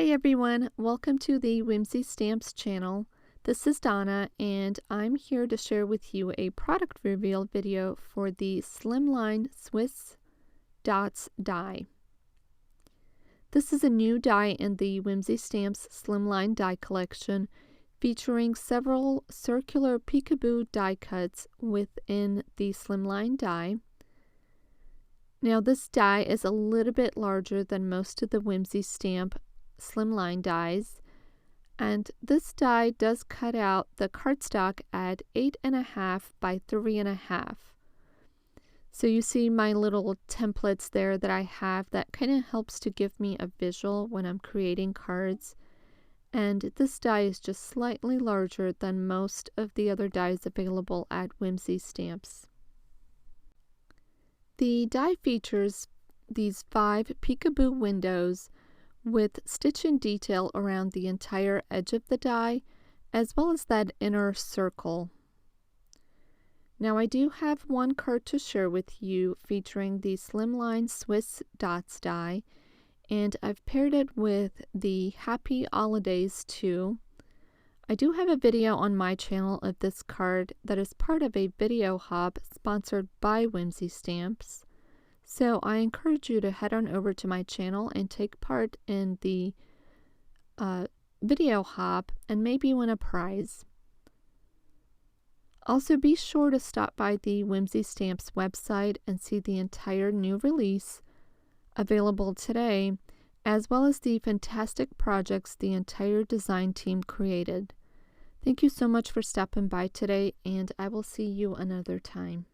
Hi everyone, welcome to the Whimsy Stamps channel. This is Donna and I'm here to share with you a product reveal video for the Slimline Swiss Dots Die. This is a new die in the Whimsy Stamps Slimline die collection, featuring several circular peekaboo die cuts within the Slimline die. Now this die is a little bit larger than most of the Whimsy Stamp Slimline dies, and this die does cut out the cardstock at 8.5 by 3.5. So you see my little templates there that I have that kind of helps to give me a visual when I'm creating cards. And this die is just slightly larger than most of the other dies available at Whimsy Stamps. The die features these 5 peekaboo windows with stitch and detail around the entire edge of the die, as well as that inner circle. Now I do have one card to share with you featuring the Slimline Swiss Dots die, and I've paired it with the Happy Holidays too. I do have a video on my channel of this card that is part of a video hop sponsored by Whimsy Stamps. So I encourage you to head on over to my channel and take part in the video hop and maybe win a prize. Also be sure to stop by the Whimsy Stamps website and see the entire new release available today, as well as the fantastic projects the entire design team created. Thank you so much for stopping by today, and I will see you another time.